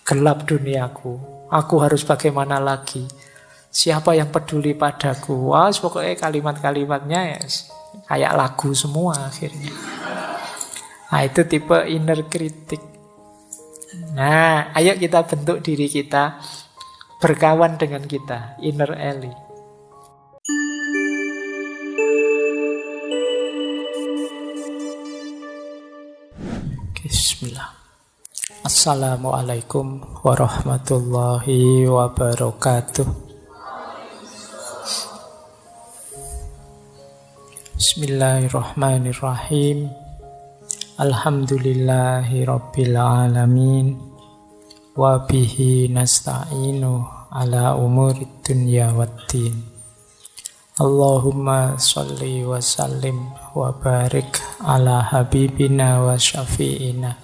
Gelap duniaku, aku harus bagaimana lagi? Siapa yang peduli padaku? Wah, pokoknya kalimat-kalimatnya ya kayak lagu semua akhirnya. Nah, itu tipe inner critic. Nah, ayo kita bentuk diri kita berkawan dengan kita, inner ally. Bismillah. Assalamualaikum warahmatullahi wabarakatuh. Bismillahirrahmanirrahim. Alhamdulillahi rabbil alamin. Wa bihi nasta'inu ala umurid dunya waddin. Allahumma sholli wa sallim wa barik ala habibina wa syafi'ina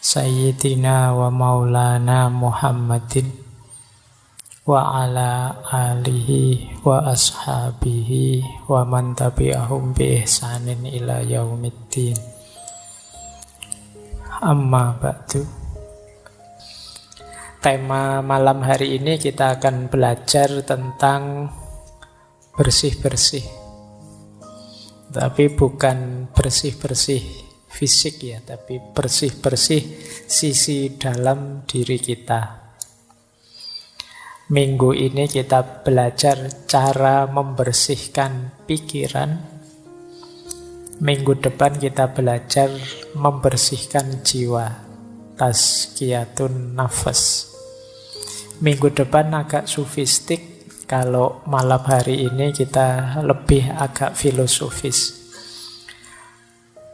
Sayyidina wa maulana Muhammadin wa ala alihi wa ashabihi wa man tabi'ahum bi ihsanin ila yaumiddin. Amma ba'du. Tema malam hari ini kita akan belajar tentang bersih-bersih. Tapi bukan bersih-bersih fisik ya, tapi bersih-bersih sisi dalam diri kita. Minggu ini kita belajar cara membersihkan pikiran. Minggu depan kita belajar membersihkan jiwa, tazkiyatun nafas. Minggu depan agak sufistik, kalau malam hari ini kita lebih agak filosofis.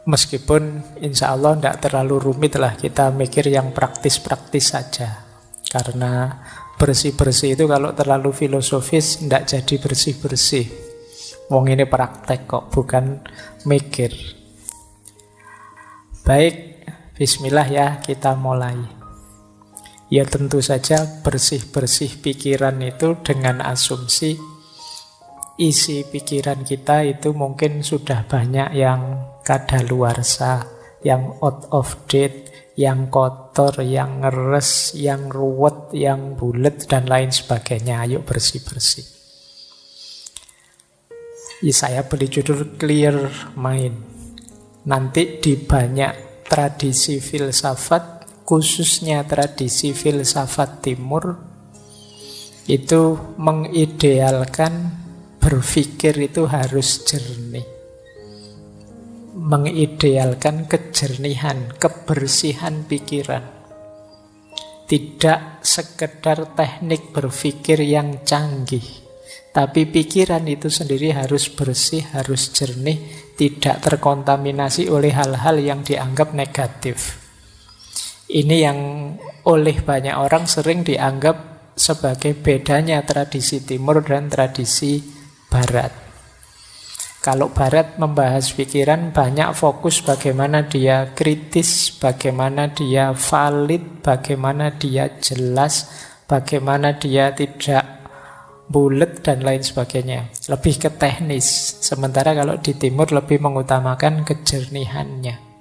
Meskipun insya Allah tidak terlalu rumit lah, kita mikir yang praktis-praktis saja. Karena bersih-bersih itu kalau terlalu filosofis tidak jadi bersih-bersih. Wong ini praktek kok, bukan mikir. Baik, bismillah ya, kita mulai. Ya tentu saja bersih-bersih pikiran itu dengan asumsi isi pikiran kita itu mungkin sudah banyak yang kadaluarsa, yang out of date, yang kotor, yang ngeres, yang ruwet, yang bulet, dan lain sebagainya. Ayo bersih-bersih. Ya, saya beri judul Clear Mind. Nanti di banyak tradisi filsafat, khususnya tradisi filsafat timur, itu mengidealkan berpikir itu harus jernih. Mengidealkan kejernihan, kebersihan pikiran. Tidak sekedar teknik berpikir yang canggih, tapi pikiran itu sendiri harus bersih, harus jernih, tidak terkontaminasi oleh hal-hal yang dianggap negatif. Ini yang oleh banyak orang sering dianggap sebagai bedanya tradisi timur dan tradisi barat. Kalau barat membahas pikiran banyak fokus bagaimana dia kritis, bagaimana dia valid, bagaimana dia jelas, bagaimana dia tidak bulet dan lain sebagainya. Lebih ke teknis. Sementara kalau di timur lebih mengutamakan kejernihannya.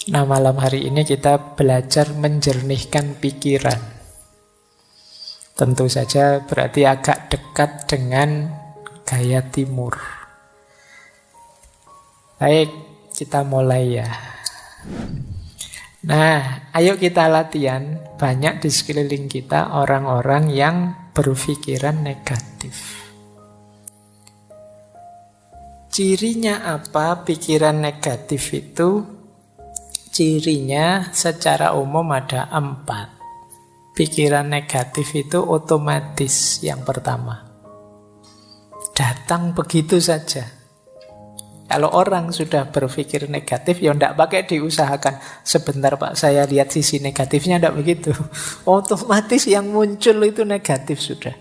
Nah, malam hari ini kita belajar menjernihkan pikiran. Tentu saja berarti agak dekat dengan gaya timur. Baik, kita mulai ya. Nah, ayo kita latihan. Banyak di sekeliling kita orang-orang yang berpikiran negatif. Cirinya apa pikiran negatif itu? Cirinya secara umum ada 4. Pikiran negatif itu otomatis yang pertama. Datang begitu saja. Kalau orang sudah berpikir negatif, ya tidak pakai diusahakan. Sebentar Pak, saya lihat sisi negatifnya, tidak begitu. Otomatis yang muncul itu negatif sudah.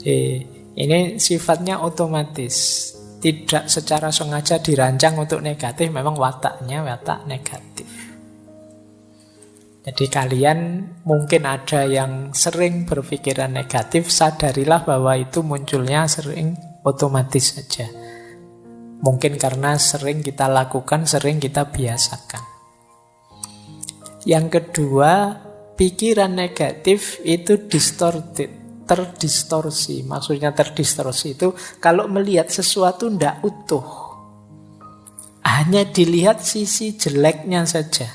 Jadi, ini sifatnya otomatis. Tidak secara sengaja dirancang untuk negatif, memang wataknya watak negatif. Jadi kalian mungkin ada yang sering berpikiran negatif, sadarilah bahwa itu munculnya sering otomatis saja. Mungkin karena sering kita lakukan, sering kita biasakan. Yang kedua, pikiran negatif itu terdistorsi. Maksudnya terdistorsi itu kalau melihat sesuatu tidak utuh, hanya dilihat sisi jeleknya saja.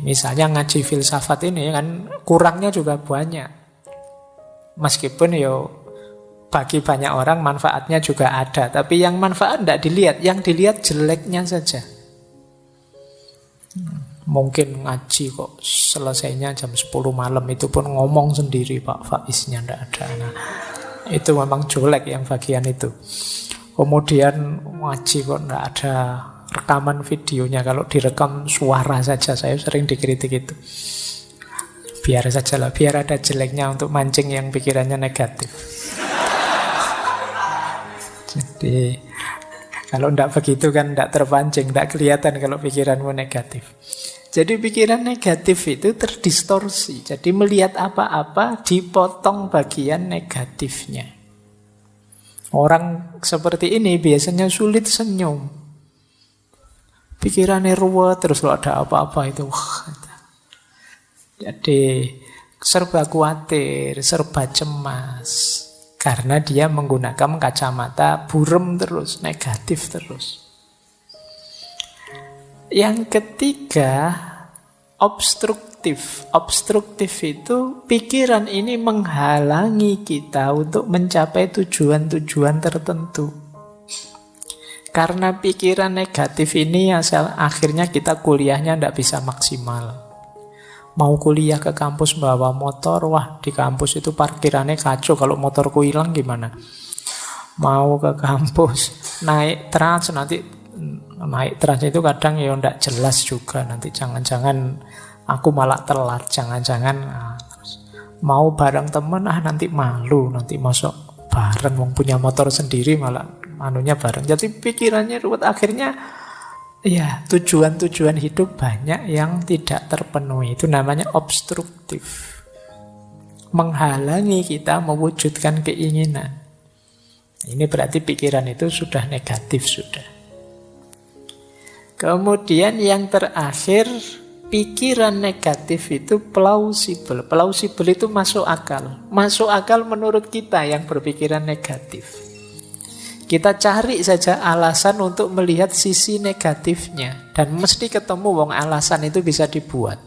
Misalnya ngaji filsafat ini kan kurangnya juga banyak. Meskipun bagi banyak orang manfaatnya juga ada, tapi yang manfaat tidak dilihat, yang dilihat jeleknya saja. Mungkin ngaji kok selesainya jam 10 malam, itu pun ngomong sendiri Pak Faiznya tidak ada. Nah, itu memang jelek yang bagian itu. Kemudian ngaji kok tidak ada rekaman videonya, kalau direkam suara saja, saya sering dikritik itu. Biar saja lah, biar ada jeleknya untuk mancing yang pikirannya negatif. Jadi kalau tidak begitu kan tidak terpancing, tidak kelihatan kalau pikiranmu negatif. Jadi pikiran negatif itu terdistorsi. Jadi melihat apa-apa dipotong bagian negatifnya. Orang seperti ini biasanya sulit senyum. Pikirannya ruwet terus kalau ada apa-apa itu. Jadi serba khawatir, serba cemas. Karena dia menggunakan kacamata buram terus, negatif terus. Yang ketiga, obstruktif. Obstruktif itu pikiran ini menghalangi kita untuk mencapai tujuan-tujuan tertentu. Karena pikiran negatif ini akhirnya kita kuliahnya tidak bisa maksimal. Mau kuliah ke kampus bawa motor, wah di kampus itu parkirannya kacau, kalau motorku hilang gimana? Mau ke kampus naik trans, nanti naik trans itu kadang tidak jelas juga, nanti jangan-jangan aku malah telat, jangan-jangan mau bareng temen, nanti malu, nanti masuk bareng, wong punya motor sendiri malah manunya bareng. Jadi pikirannya ruwet, akhirnya ya tujuan-tujuan hidup banyak yang tidak terpenuhi. Itu namanya obstruktif, menghalangi kita mewujudkan keinginan. Ini berarti pikiran itu sudah negatif sudah. Kemudian yang terakhir, pikiran negatif itu plausible. Plausible itu masuk akal. Masuk akal menurut kita yang berpikiran negatif. Kita cari saja alasan untuk melihat sisi negatifnya. Dan mesti ketemu wong alasan itu bisa dibuat.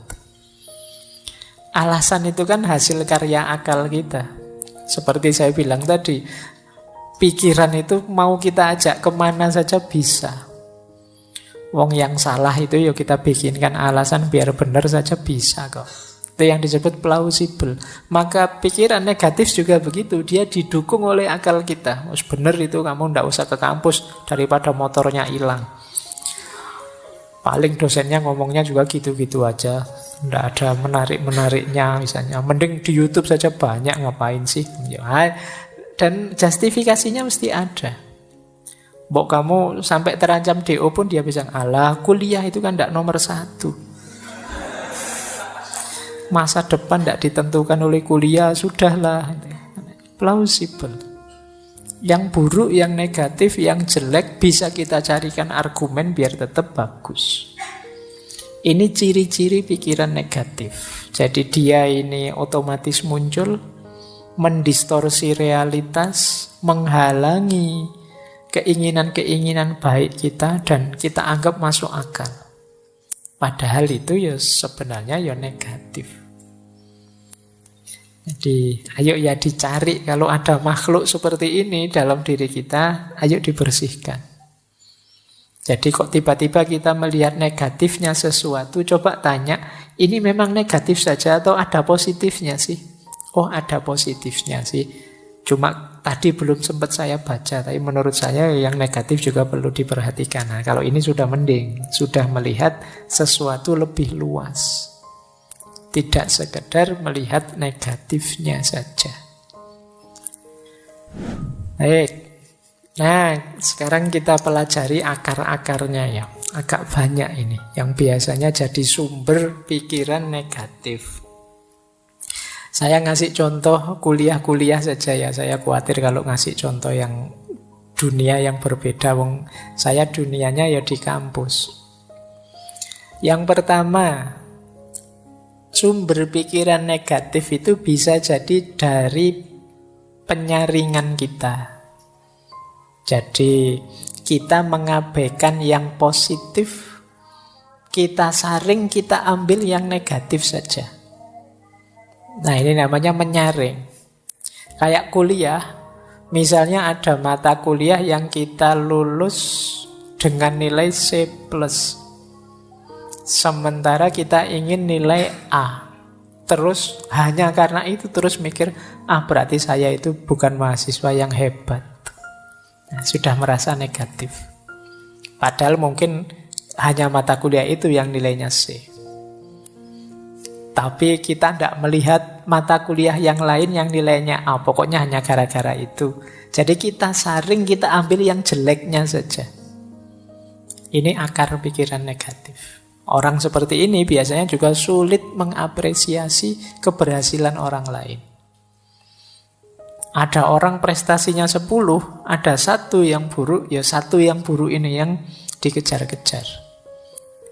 Alasan itu kan hasil karya akal kita. Seperti saya bilang tadi, pikiran itu mau kita ajak kemana saja bisa. Wong yang salah itu ya kita bikinkan alasan biar benar saja bisa kok. Itu yang disebut plausible. Maka pikiran negatif juga begitu, dia didukung oleh akal kita. Mas benar itu, kamu ndak usah ke kampus daripada motornya hilang. Paling dosennya ngomongnya juga gitu-gitu aja, ndak ada menarik-menariknya misalnya. Mending di YouTube saja banyak, ngapain sih? Dan justifikasinya mesti ada. Mbok kamu sampai terancam DO pun dia bisa, alah kuliah itu kan ndak nomor 1. Masa depan tidak ditentukan oleh kuliah, sudahlah. Plausible. Yang buruk, yang negatif, yang jelek bisa kita carikan argumen biar tetap bagus. Ini ciri-ciri pikiran negatif. Jadi dia ini otomatis muncul, mendistorsi realitas, menghalangi keinginan-keinginan baik kita, dan kita anggap masuk akal. Padahal itu ya sebenarnya ya negatif. Jadi ayo ya dicari, kalau ada makhluk seperti ini dalam diri kita, ayo dibersihkan. Jadi kok tiba-tiba kita melihat negatifnya sesuatu, coba tanya, ini memang negatif saja atau ada positifnya sih? Oh ada positifnya sih, cuma tadi belum sempat saya baca, tapi menurut saya yang negatif juga perlu diperhatikan. Nah, kalau ini sudah mending, sudah melihat sesuatu lebih luas. Tidak sekedar melihat negatifnya saja. Baik. Nah, sekarang kita pelajari akar-akarnya ya. Agak banyak ini, yang biasanya jadi sumber pikiran negatif. Saya ngasih contoh kuliah-kuliah saja ya. Saya khawatir kalau ngasih contoh yang dunia yang berbeda. Saya dunianya ya di kampus. Yang pertama, sumber pikiran negatif itu bisa jadi dari penyaringan kita. Jadi kita mengabaikan yang positif, kita saring, kita ambil yang negatif saja. Nah, ini namanya menyaring. Kayak kuliah, misalnya ada mata kuliah yang kita lulus dengan nilai C+. Sementara kita ingin nilai A. Terus hanya karena itu terus mikir, berarti saya itu bukan mahasiswa yang hebat. Nah, sudah merasa negatif. Padahal mungkin hanya mata kuliah itu yang nilainya C. Tapi kita tidak melihat mata kuliah yang lain yang nilainya A. Pokoknya hanya gara-gara itu. Jadi kita saring, kita ambil yang jeleknya saja. Ini akar pikiran negatif. Orang seperti ini biasanya juga sulit mengapresiasi keberhasilan orang lain. Ada orang prestasinya 10, ada satu yang buruk, ya satu yang buruk ini yang dikejar-kejar.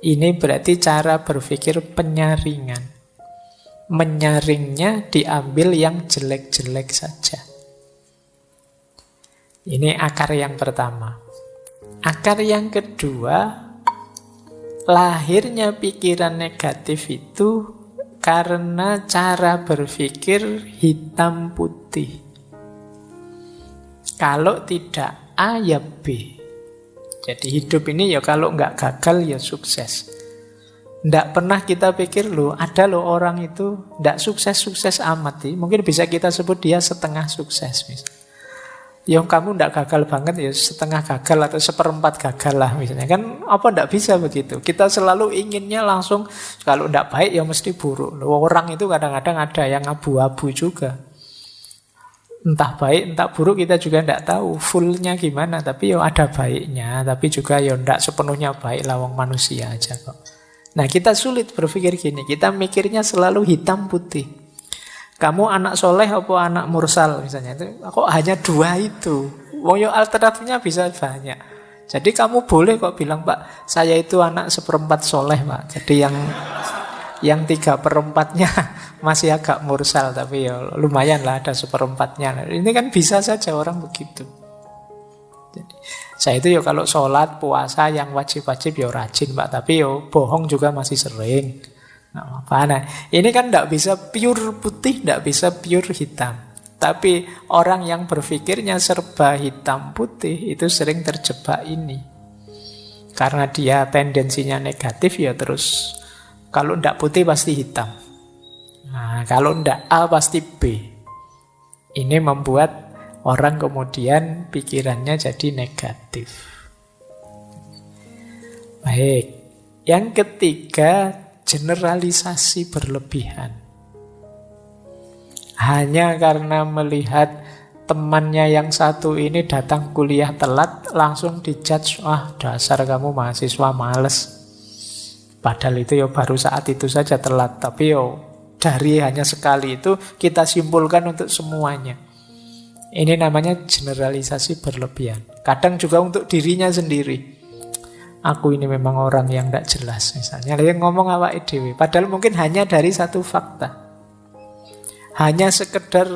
Ini berarti cara berpikir penyaringan. Menyaringnya diambil yang jelek-jelek saja. Ini akar yang pertama. Akar yang kedua, lahirnya pikiran negatif itu karena cara berpikir hitam putih. Kalau tidak A ya B. Jadi hidup ini ya kalau nggak gagal ya sukses. Nggak pernah kita pikir ada orang itu nggak sukses-sukses amat. Mungkin bisa kita sebut dia setengah sukses misalnya. Yang kamu nggak gagal banget ya setengah gagal atau seperempat gagal lah misalnya. Kan apa nggak bisa begitu. Kita selalu inginnya langsung kalau nggak baik ya mesti buruk. Orang itu kadang-kadang ada yang abu-abu juga. Entah baik entah buruk kita juga nggak tahu fullnya gimana. Tapi ya ada baiknya. Tapi juga ya nggak sepenuhnya baik lawang manusia aja kok. Nah kita sulit berpikir gini. Kita mikirnya selalu hitam putih. Kamu anak soleh apa anak mursal misalnya itu kok hanya dua itu. Alternatifnya bisa banyak. Jadi kamu boleh kok bilang Pak, saya itu anak seperempat soleh Pak. Jadi yang 3/4-nya masih agak mursal tapi ya lumayan lah ada seperempatnya. Ini kan bisa saja orang begitu. Jadi, saya itu ya kalau sholat puasa yang wajib-wajib ya rajin Pak, tapi ya bohong juga masih sering. Nah, ini kan tidak bisa pure putih, tidak bisa pure hitam. Tapi orang yang berpikirnya serba hitam putih itu sering terjebak ini. Karena dia tendensinya negatif ya terus kalau tidak putih pasti hitam. Nah, kalau tidak A pasti B. Ini membuat orang kemudian pikirannya jadi negatif. Baik, yang ketiga, generalisasi berlebihan. Hanya karena melihat temannya yang satu ini datang kuliah telat, langsung dijudge, dasar kamu mahasiswa males. Padahal itu ya baru saat itu saja telat, tapi dari hanya sekali itu kita simpulkan untuk semuanya. Ini namanya generalisasi berlebihan. Kadang juga untuk dirinya sendiri. Aku ini memang orang yang tidak jelas misalnya. Yang ngomong awake dhewe. Padahal mungkin hanya dari satu fakta. Hanya sekedar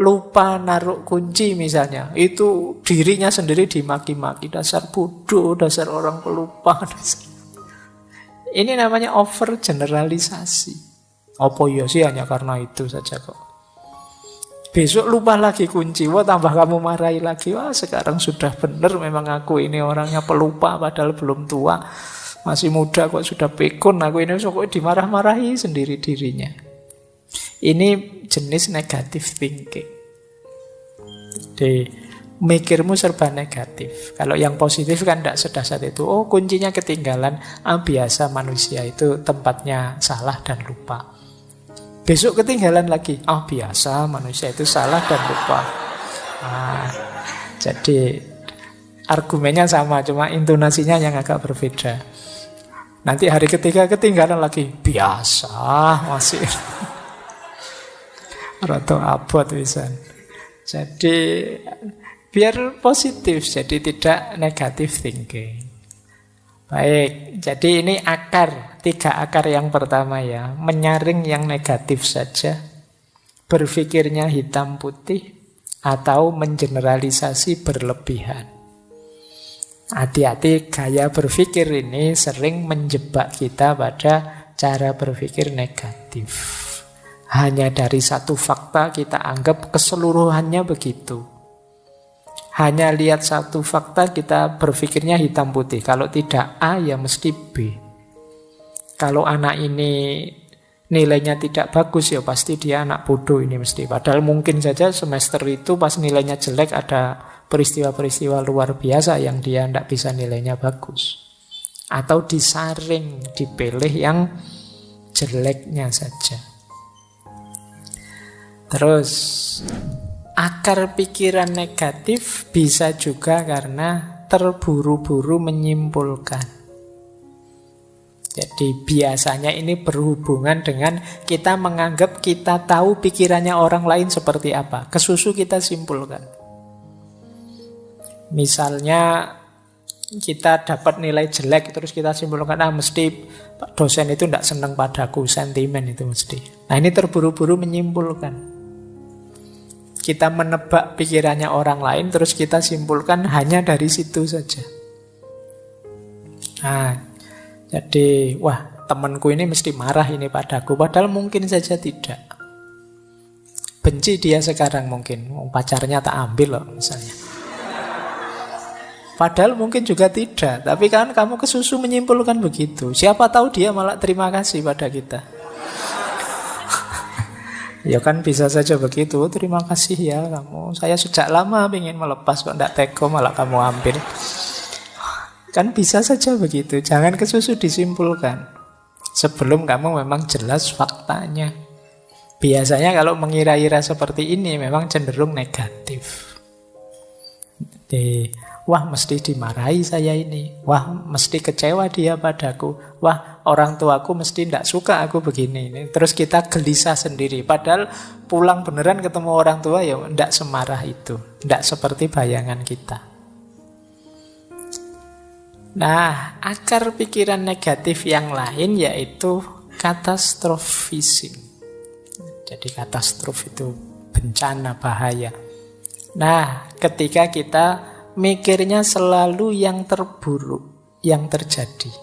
lupa naruh kunci misalnya. Itu dirinya sendiri dimaki-maki. Dasar bodoh, dasar orang pelupa. Ini namanya over generalisasi. Apa ya sih hanya karena itu saja kok. Besok lupa lagi kunci, tambah kamu marahi lagi. Sekarang sudah benar memang aku ini orangnya pelupa padahal belum tua. Masih muda kok sudah pikun. Aku ini kok dimarah-marahi sendiri dirinya. Ini jenis negative thinking. Jadi mikirmu serba negatif. Kalau yang positif kan tidak sedasar itu. Kuncinya ketinggalan. Biasa manusia itu tempatnya salah dan lupa. Besok ketinggalan lagi. Biasa manusia itu salah dan lupa. Jadi argumennya sama, cuma intonasinya yang agak berbeda. Nanti hari ketiga ketinggalan lagi. Biasa masih. Roto abot wisan. Jadi biar positif, jadi tidak negative thinking. Baik, Jadi ini akar, 3 akar yang pertama ya. Menyaring yang negatif saja, berpikirnya hitam putih, atau mengeneralisasi berlebihan. Hati-hati, gaya berpikir ini sering menjebak kita pada cara berpikir negatif. Hanya dari satu fakta kita anggap keseluruhannya begitu. Hanya lihat satu fakta kita berpikirnya hitam putih. Kalau tidak A ya mesti B. Kalau anak ini nilainya tidak bagus ya pasti dia anak bodoh ini mesti. Padahal mungkin saja semester itu pas nilainya jelek ada peristiwa-peristiwa luar biasa yang dia tidak bisa nilainya bagus. Atau disaring, dipilih yang jeleknya saja. Terus akar pikiran negatif bisa juga karena terburu-buru menyimpulkan. Jadi biasanya ini berhubungan dengan kita menganggap kita tahu pikirannya orang lain seperti apa. Kesusu kita simpulkan. Misalnya kita dapat nilai jelek terus kita simpulkan, mesti dosen itu tidak senang padaku, sentimen itu mesti. Nah ini terburu-buru menyimpulkan. Kita menebak pikirannya orang lain terus kita simpulkan hanya dari situ saja. Nah, jadi wah temanku ini mesti marah ini padaku, padahal mungkin saja tidak. Benci dia sekarang mungkin, pacarnya tak ambil loh misalnya. Padahal mungkin juga tidak, tapi kan kamu kesusu menyimpulkan begitu. Siapa tahu dia malah terima kasih pada kita. Ya kan bisa saja begitu. Terima kasih ya kamu. Saya sejak lama ingin melepas kok tidak tega malah kamu ambil. Kan bisa saja begitu. Jangan kesusu disimpulkan sebelum kamu memang jelas faktanya. Biasanya kalau mengira-ira seperti ini memang cenderung negatif. Jadi, wah mesti dimarahi saya ini. Wah mesti kecewa dia padaku. Wah orang tuaku mesti tidak suka aku begini. Terus kita gelisah sendiri. Padahal pulang beneran ketemu orang tua ya tidak semarah itu. Tidak seperti bayangan kita. Nah, akar pikiran negatif yang lain yaitu katastrofisme. Jadi katastrof itu bencana, bahaya. Nah, ketika kita mikirnya selalu yang terburuk yang terjadi.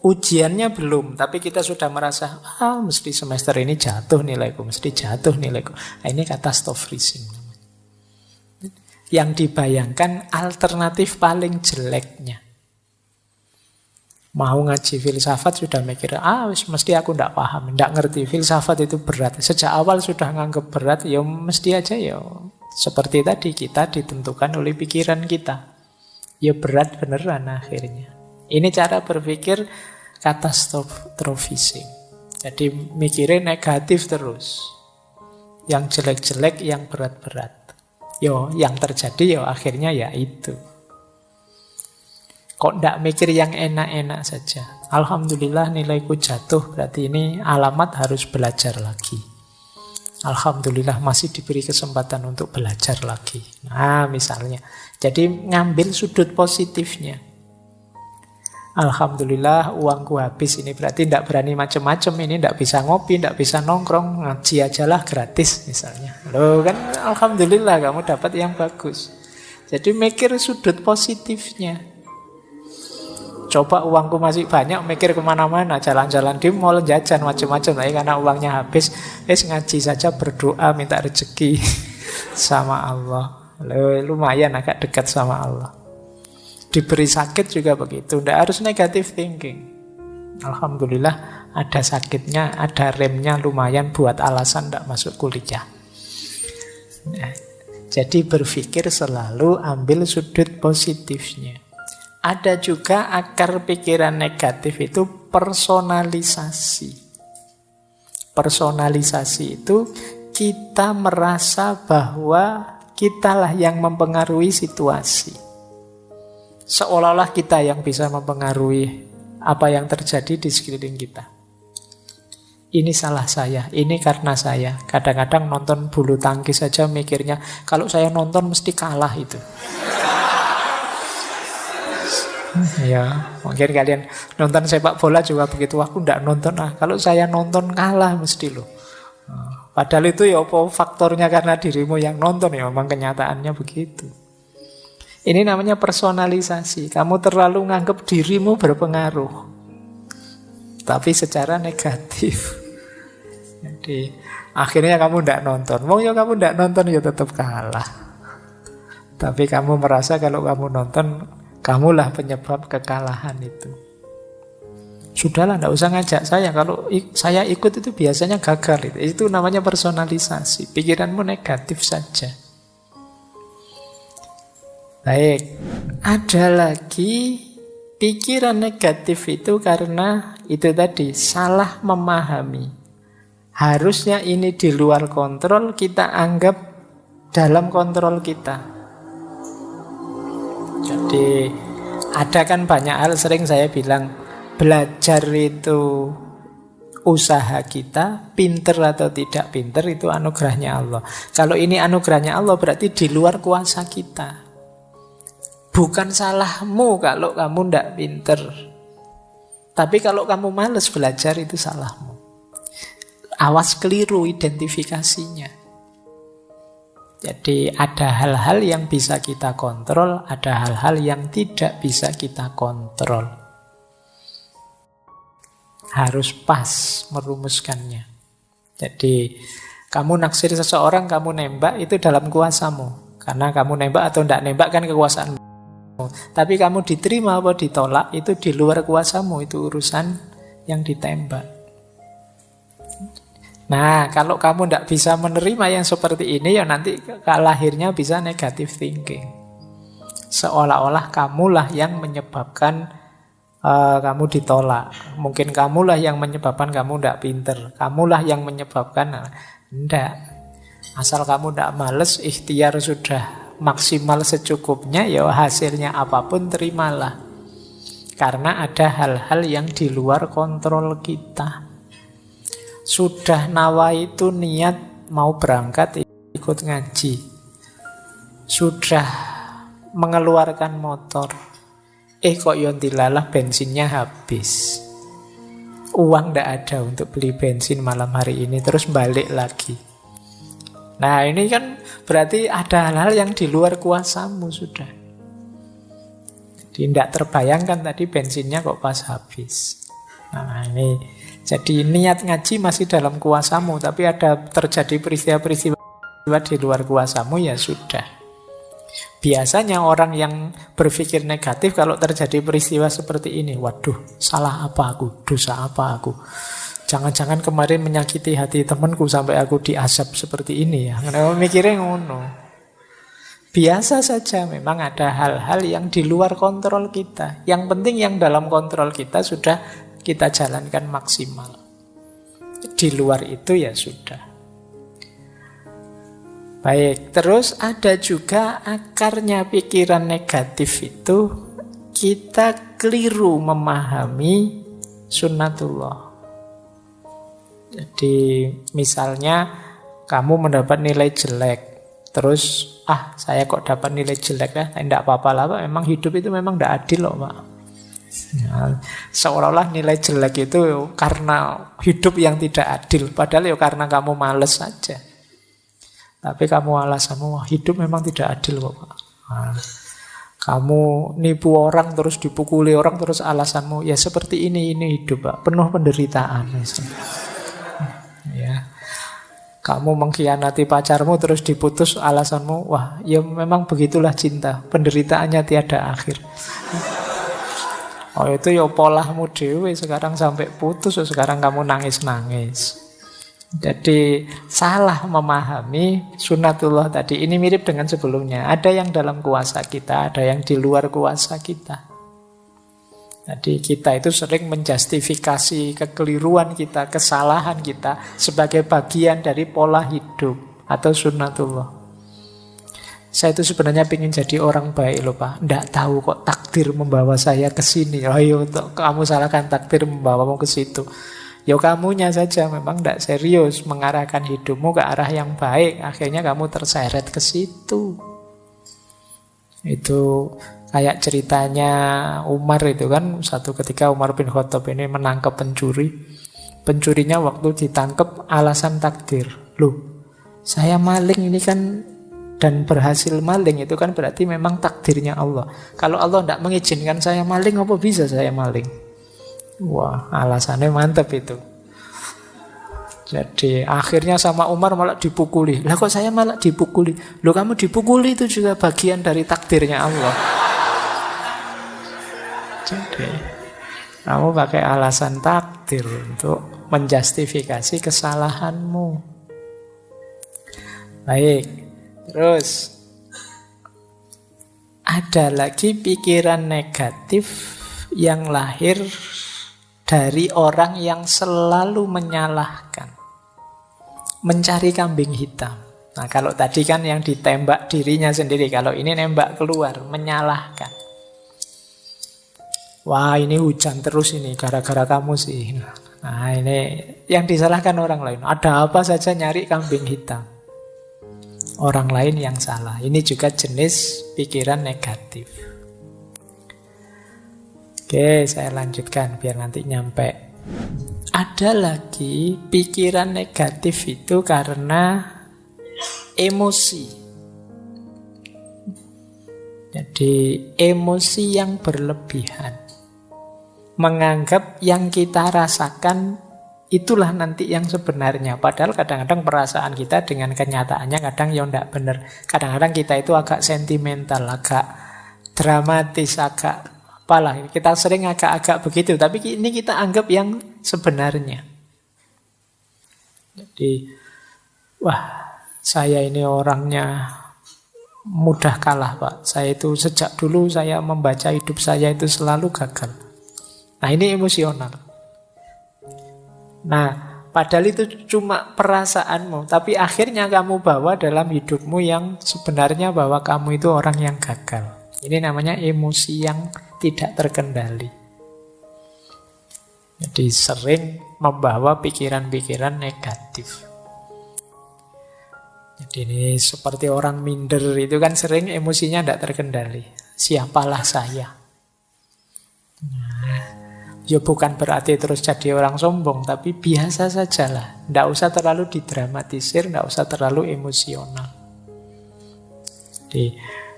Ujiannya belum, tapi kita sudah merasa, mesti semester ini jatuh nilaiku, mesti jatuh nilaiku. Nah, ini katastrofisme. Yang dibayangkan alternatif paling jeleknya. Mau ngaji filsafat sudah mikir, mesti aku tidak paham, tidak ngerti, filsafat itu berat. Sejak awal sudah nganggap berat, ya mesti aja ya. Seperti tadi kita ditentukan oleh pikiran kita. Ya berat beneran akhirnya. Ini cara berpikir katastrofisme. Jadi mikirnya negatif terus. Yang jelek-jelek, yang berat-berat. Yo, yang terjadi ya akhirnya ya itu. Kok ndak mikir yang enak-enak saja? Alhamdulillah nilaiku jatuh, berarti ini alamat harus belajar lagi. Alhamdulillah masih diberi kesempatan untuk belajar lagi. Nah misalnya, jadi ngambil sudut positifnya. Alhamdulillah uangku habis, ini berarti tidak berani macam-macam, ini tidak bisa ngopi, tidak bisa nongkrong, ngaji ajalah gratis misalnya. Loh kan alhamdulillah kamu dapat yang bagus. Jadi mikir sudut positifnya. Coba uangku masih banyak, mikir kemana-mana, jalan-jalan di mall, jajan macam-macam. Tapi karena uangnya habis, ngaji saja, berdoa, minta rezeki sama Allah. Lumayan agak dekat sama Allah. Diberi sakit juga begitu, tidak harus negative thinking. Alhamdulillah ada sakitnya, ada remnya, lumayan buat alasan tidak masuk kuliah. Nah, jadi berpikir selalu ambil sudut positifnya. Ada juga akar pikiran negatif itu personalisasi. Personalisasi itu kita merasa bahwa kitalah yang mempengaruhi situasi. Seolah-olah kita yang bisa mempengaruhi apa yang terjadi di sekeliling kita. Ini salah saya, ini karena saya. Kadang-kadang nonton bulu tangkis saja mikirnya, kalau saya nonton mesti kalah itu. Ya, mungkin kalian nonton sepak bola juga begitu. Aku ndak nonton, kalau saya nonton kalah mesti loh. Padahal itu ya apa faktornya karena dirimu yang nonton, ya memang kenyataannya begitu. Ini namanya personalisasi. Kamu terlalu nganggap dirimu berpengaruh, tapi secara negatif. Jadi akhirnya kamu ndak nonton. Mau ya kamu ndak nonton ya tetap kalah. Tapi kamu merasa kalau kamu nonton, kamulah penyebab kekalahan itu. Sudahlah, ndak usah ngajak saya. Kalau saya ikut itu biasanya gagal. Itu namanya personalisasi. Pikiranmu negatif saja. Baik, ada lagi pikiran negatif itu karena itu tadi, salah memahami. Harusnya ini di luar kontrol, kita anggap dalam kontrol kita. Jadi ada kan banyak hal, sering saya bilang, belajar itu usaha kita, pinter atau tidak pinter itu anugerahnya Allah. Kalau ini anugerahnya Allah berarti di luar kuasa kita. Bukan salahmu kalau kamu tidak pinter. Tapi kalau kamu malas belajar itu salahmu. Awas keliru identifikasinya. Jadi ada hal-hal yang bisa kita kontrol, ada hal-hal yang tidak bisa kita kontrol. Harus pas merumuskannya. Jadi kamu naksir seseorang, kamu nembak, itu dalam kuasamu. Karena kamu nembak atau tidak nembak kan kekuasaanmu. Tapi kamu diterima atau ditolak, itu di luar kuasamu. Itu urusan yang ditembak. Nah, kalau kamu tidak bisa menerima yang seperti ini, ya nanti lahirnya bisa negative thinking. Seolah-olah kamulah yang menyebabkan kamu ditolak. Mungkin kamulah yang menyebabkan kamu tidak pinter. Kamulah yang menyebabkan. Tidak. Asal kamu tidak males, ikhtiar sudah maksimal secukupnya, ya hasilnya apapun terimalah. Karena ada hal-hal yang di luar kontrol kita. Sudah nawa itu niat mau berangkat ikut ngaji. Sudah mengeluarkan motor. Kok yontilalah bensinnya habis. Uang tidak ada untuk beli bensin malam hari ini, terus balik lagi. Nah ini kan berarti ada hal-hal yang di luar kuasamu sudah. Tidak terbayangkan tadi bensinnya kok pas habis. Nah ini, jadi niat ngaji masih dalam kuasamu, tapi ada terjadi peristiwa-peristiwa di luar kuasamu, ya sudah. Biasanya orang yang berpikir negatif kalau terjadi peristiwa seperti ini, waduh, salah apa aku, dosa apa aku, jangan-jangan kemarin menyakiti hati temanku sampai aku diazab seperti ini ya. Kenapa mikirnya ngono? Biasa saja, memang ada hal-hal yang di luar kontrol kita. Yang penting yang dalam kontrol kita sudah kita jalankan maksimal. Di luar itu ya sudah. Baik, terus ada juga akarnya pikiran negatif itu, kita keliru memahami sunnatullah. Jadi misalnya kamu mendapat nilai jelek, terus saya kok dapat nilai jelek ya, tidak apa-apa lah Pak, memang hidup itu memang tidak adil loh Pak. Ya, seolah-olah nilai jelek itu karena hidup yang tidak adil, padahal ya karena kamu males saja. Tapi kamu alasanmu, hidup memang tidak adil kok Pak. Nah, kamu nipu orang terus dipukuli orang terus alasanmu, ya seperti ini hidup Pak, penuh penderitaan. Ya. Kamu mengkhianati pacarmu terus diputus, alasanmu, wah ya memang begitulah cinta, penderitaannya tiada akhir. Oh itu ya polahmu dewe, sekarang sampai putus, sekarang kamu nangis-nangis. Jadi salah memahami sunnatullah tadi. Ini mirip dengan sebelumnya. Ada yang dalam kuasa kita, ada yang di luar kuasa kita. Jadi kita itu sering menjustifikasi kekeliruan kita, kesalahan kita sebagai bagian dari pola hidup atau sunnatullah. Saya itu sebenarnya ingin jadi orang baik loh Pak. Tidak tahu kok takdir membawa saya ke sini. Ayo kamu salahkan takdir membawamu ke situ. Ya kamunya saja memang tidak serius mengarahkan hidupmu ke arah yang baik. Akhirnya kamu terseret ke situ. Itu Kayak ceritanya Umar itu kan, satu ketika Umar bin Khattab ini menangkap pencuri. Pencurinya waktu ditangkap alasan takdir. Loh, saya maling ini kan, dan berhasil maling itu kan berarti memang takdirnya Allah. Kalau Allah tidak mengizinkan saya maling, apa bisa saya maling? Wah, alasannya mantap itu. Jadi akhirnya sama Umar malah dipukuli. Lah kok saya malah dipukuli? Loh, kamu dipukuli itu juga bagian dari takdirnya Allah. Jadi kamu pakai alasan takdir untuk menjustifikasi kesalahanmu. Baik, terus ada lagi pikiran negatif yang lahir dari orang yang selalu menyalahkan, mencari kambing hitam. Nah, kalau tadi kan yang ditembak dirinya sendiri, kalau ini nembak keluar, menyalahkan. Wah, ini hujan terus ini gara-gara kamu sih. Nah, ini yang disalahkan orang lain. Ada apa saja nyari kambing hitam. Orang lain yang salah. Ini juga jenis pikiran negatif. Oke, saya lanjutkan biar nanti nyampe. Ada lagi pikiran negatif itu karena emosi. Jadi emosi yang berlebihan. Menganggap yang kita rasakan itulah nanti yang sebenarnya. Padahal kadang-kadang perasaan kita dengan kenyataannya kadang ya tidak benar. Kadang-kadang kita itu agak sentimental, agak dramatis, agak apalah. Kita sering agak-agak begitu. Tapi ini kita anggap yang sebenarnya. Jadi, wah, saya ini orangnya mudah kalah, Pak. Saya itu sejak dulu saya membaca hidup saya itu selalu gagal. Nah, ini emosional. Nah, padahal itu cuma perasaanmu, tapi akhirnya kamu bawa dalam hidupmu yang sebenarnya bahwa kamu itu orang yang gagal. Ini namanya emosi yang tidak terkendali. Jadi sering membawa pikiran-pikiran negatif. Jadi ini seperti orang minder itu kan sering emosinya tidak terkendali. Siapalah saya? Nah, ya bukan berarti terus jadi orang sombong, tapi biasa sajalah. Tidak usah terlalu didramatisir, tidak usah terlalu emosional. Jadi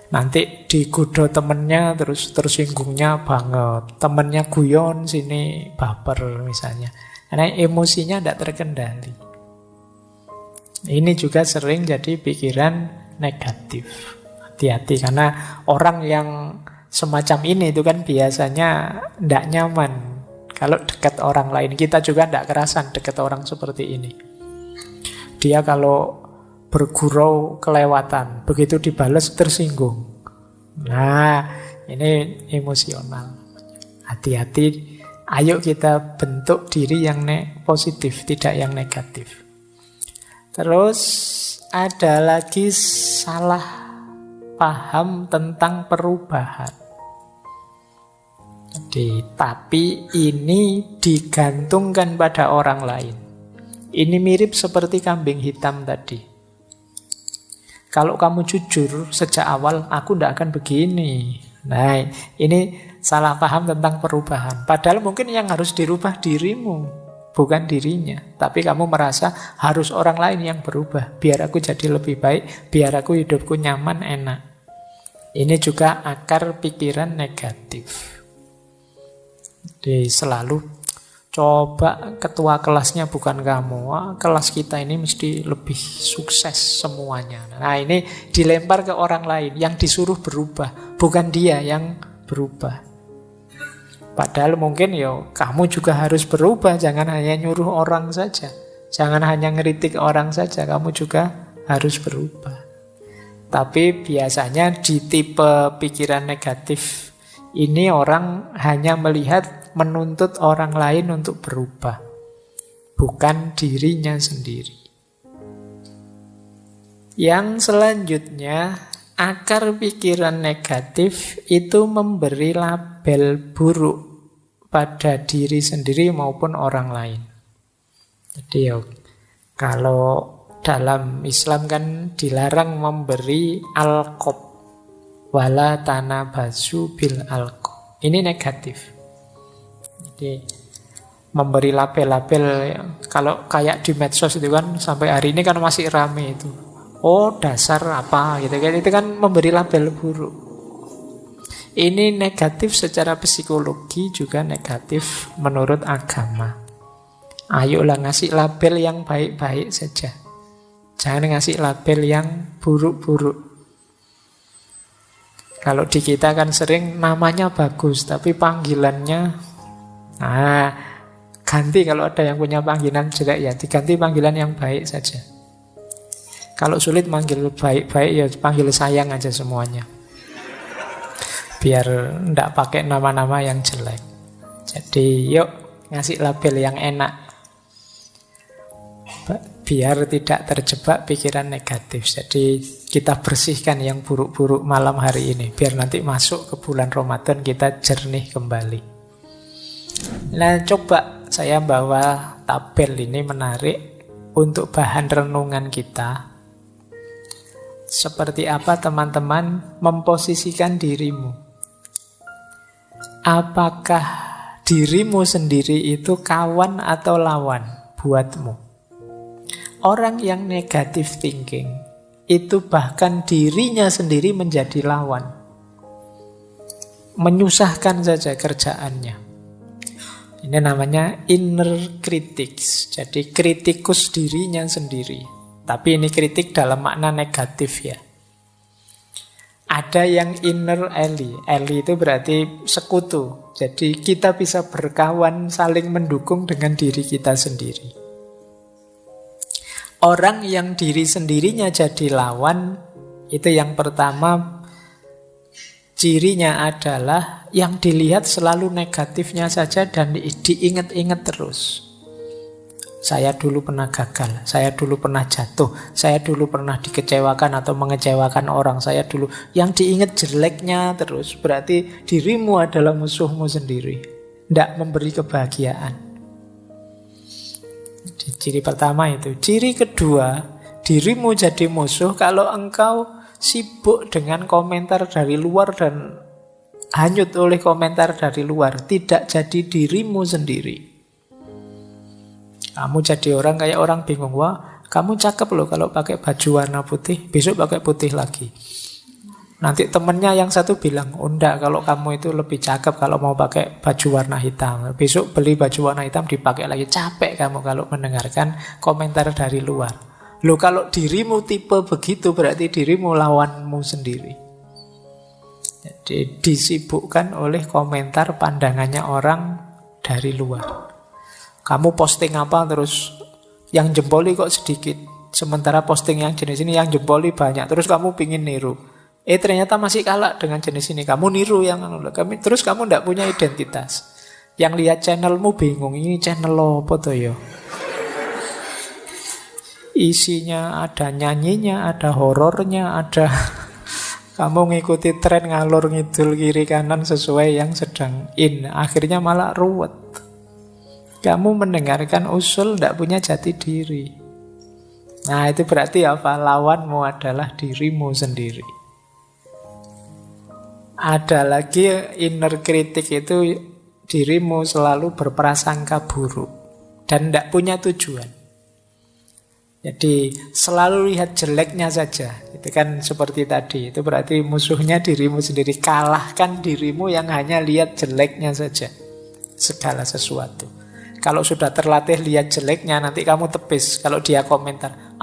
nanti digoda temennya terus tersinggungnya banget. Temennya guyon, sini baper misalnya. Karena emosinya tidak terkendali. Ini juga sering jadi pikiran negatif. Hati-hati, karena orang yang semacam ini itu kan biasanya tidak nyaman kalau dekat orang lain. Kita juga tidak kerasan dekat orang seperti ini. Dia kalau bergurau kelewatan, begitu dibalas tersinggung. Nah, ini emosional. Hati-hati, ayo kita bentuk diri yang positif, tidak yang negatif. Terus ada lagi salah paham tentang perubahan. Tapi ini digantungkan pada orang lain. Ini mirip seperti kambing hitam tadi. Kalau kamu jujur sejak awal, aku tidak akan begini. Nah, ini salah paham tentang perubahan. Padahal mungkin yang harus dirubah dirimu, bukan dirinya. Tapi kamu merasa harus orang lain yang berubah, biar aku jadi lebih baik, biar aku hidupku nyaman, enak. Ini juga akar pikiran negatif. Jadi selalu coba ketua kelasnya bukan kamu. Wah, kelas kita ini mesti lebih sukses semuanya. Nah, ini dilempar ke orang lain yang disuruh berubah, bukan dia yang berubah. Padahal mungkin kamu juga harus berubah. Jangan hanya nyuruh orang saja, jangan hanya ngeritik orang saja, kamu juga harus berubah. Tapi biasanya di tipe pikiran negatif ini orang hanya melihat menuntut orang lain untuk berubah, bukan dirinya sendiri. Yang selanjutnya, akar pikiran negatif itu memberi label buruk pada diri sendiri maupun orang lain. Jadi kalau dalam Islam kan dilarang memberi alqab. Wala tanabazu bil alqab. Ini negatif. Jadi memberi label-label, kalau kayak di medsos itu kan sampai hari ini kan masih rame itu. Oh, dasar apa gitu kan, itu kan memberi label buruk. Ini negatif secara psikologi, juga negatif menurut agama. Ayolah ngasih label yang baik-baik saja. Jangan ngasih label yang buruk-buruk. Kalau di kita kan sering namanya bagus, tapi panggilannya, ganti kalau ada yang punya panggilan jelek ya, diganti panggilan yang baik saja. Kalau sulit manggil baik-baik ya panggil sayang aja semuanya. Biar enggak pakai nama-nama yang jelek. Jadi yuk ngasih label yang enak. Biar tidak terjebak pikiran negatif. Jadi kita bersihkan yang buruk-buruk malam hari ini. Biar nanti masuk ke bulan Ramadan kita jernih kembali. Nah, coba saya bawa tabel ini menarik untuk bahan renungan kita. Seperti apa teman-teman memposisikan dirimu? Apakah dirimu sendiri itu kawan atau lawan buatmu? Orang yang negative thinking itu bahkan dirinya sendiri menjadi lawan. Menyusahkan saja kerjaannya. Ini namanya inner critics. Jadi kritikus dirinya sendiri. Tapi ini kritik dalam makna negatif ya. Ada yang inner ally. Ally itu berarti sekutu. Jadi kita bisa berkawan, saling mendukung dengan diri kita sendiri. Orang yang diri sendirinya jadi lawan, itu yang pertama, cirinya adalah yang dilihat selalu negatifnya saja dan diingat-ingat terus. Saya dulu pernah gagal, saya dulu pernah jatuh, saya dulu pernah dikecewakan atau mengecewakan orang, saya dulu. Yang diingat jeleknya terus, berarti dirimu adalah musuhmu sendiri. Tidak memberi kebahagiaan. Ciri pertama itu. Ciri kedua, dirimu jadi musuh kalau engkau sibuk dengan komentar dari luar dan hanyut oleh komentar dari luar, tidak jadi dirimu sendiri. Kamu jadi orang kayak orang bingung, wah kamu cakep loh kalau pakai baju warna putih, besok pakai putih lagi. Nanti temennya yang satu bilang, oh enggak, kalau kamu itu lebih cakep kalau mau pakai baju warna hitam. Besok beli baju warna hitam dipakai lagi. Capek kamu kalau mendengarkan komentar dari luar. Loh, kalau dirimu tipe begitu berarti dirimu lawanmu sendiri. Jadi disibukkan oleh komentar pandangannya orang dari luar. Kamu posting apa terus yang jempoli kok sedikit. Sementara posting yang jenis ini yang jempoli banyak. Terus kamu pingin niru. Ternyata masih kalah dengan jenis ini. Kamu niru yang terus kamu tidak punya identitas. Yang lihat channelmu bingung, ini channel apa tuh ya? Isinya ada nyanyinya, ada horornya, ada kamu ngikuti tren ngalor ngidul kiri kanan sesuai yang sedang in. Akhirnya malah ruwet. Kamu mendengarkan usul tidak punya jati diri. Nah, itu berarti apa? Lawanmu adalah dirimu sendiri. Ada lagi inner critic itu dirimu selalu berprasangka buruk dan tidak punya tujuan. Jadi selalu lihat jeleknya saja. Itu kan seperti tadi. Itu berarti musuhnya dirimu sendiri. Kalahkan dirimu yang hanya lihat jeleknya saja. Segala sesuatu. Kalau sudah terlatih lihat jeleknya, nanti kamu tepis. Kalau dia komentar,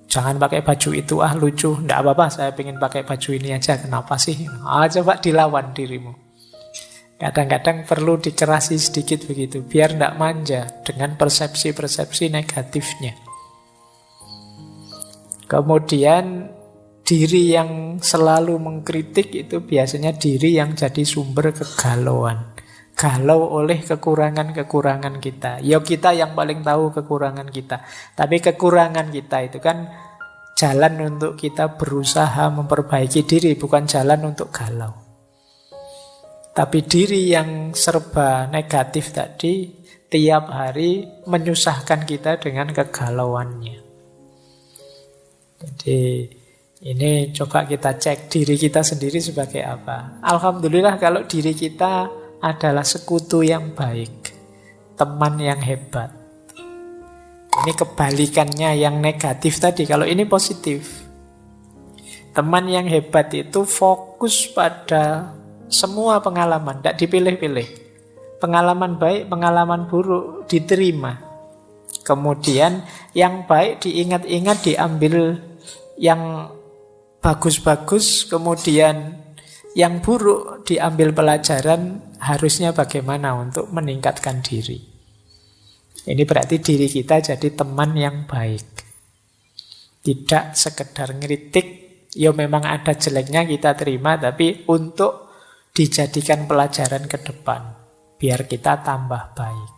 jangan pakai baju itu, lucu. Nggak apa-apa, saya ingin pakai baju ini aja. Kenapa sih? Coba dilawan dirimu. Kadang-kadang perlu dikerasi sedikit begitu, biar nggak manja dengan persepsi-persepsi negatifnya. Kemudian diri yang selalu mengkritik itu biasanya diri yang jadi sumber kegalauan. Galau oleh kekurangan-kekurangan kita. Ya kita yang paling tahu kekurangan kita. Tapi kekurangan kita itu kan jalan untuk kita berusaha memperbaiki diri, bukan jalan untuk galau. Tapi diri yang serba negatif tadi tiap hari menyusahkan kita dengan kegalauannya. Jadi Ini coba kita cek diri kita sendiri sebagai apa. Alhamdulillah kalau diri kita adalah sekutu yang baik, teman yang hebat. Ini kebalikannya yang negatif tadi. Kalau ini positif. Teman yang hebat itu fokus pada semua pengalaman, tidak dipilih-pilih. Pengalaman baik, pengalaman buruk diterima. Kemudian yang baik diingat-ingat, diambil yang bagus-bagus, kemudian yang buruk diambil pelajaran harusnya bagaimana untuk meningkatkan diri. Ini berarti diri kita jadi teman yang baik. Tidak sekedar ngeritik, ya memang ada jeleknya kita terima, tapi untuk dijadikan pelajaran ke depan, biar kita tambah baik.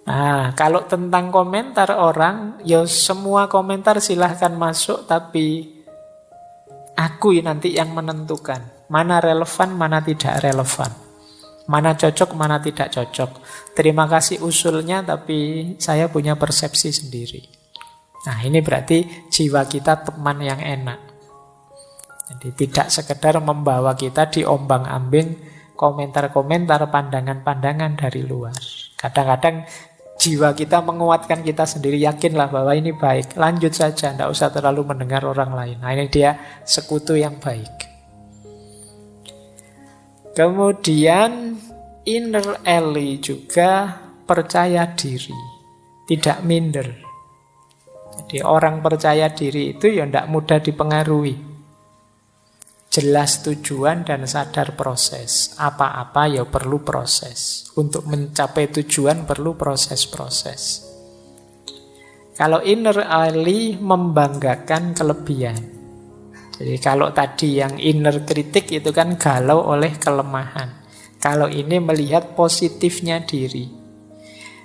Nah, kalau tentang komentar orang, ya semua komentar silahkan masuk, tapi aku nanti yang menentukan mana relevan, mana tidak relevan, mana cocok, mana tidak cocok. Terima kasih usulnya, tapi saya punya persepsi sendiri. Nah, ini berarti jiwa kita teman yang enak. Jadi tidak sekedar membawa kita diombang-ambing komentar-komentar, pandangan-pandangan dari luar. Kadang-kadang jiwa kita menguatkan kita sendiri, yakinlah bahwa ini baik, lanjut saja, tidak usah terlalu mendengar orang lain. Nah, ini dia sekutu yang baik. Kemudian inner ally juga percaya diri, tidak minder. Jadi orang percaya diri itu ya tidak mudah dipengaruhi. Jelas tujuan dan sadar proses. Apa-apa ya perlu proses. Untuk mencapai tujuan perlu proses-proses. Kalau inner ally membanggakan kelebihan. Jadi kalau tadi yang inner kritik itu kan galau oleh kelemahan. Kalau ini melihat positifnya diri.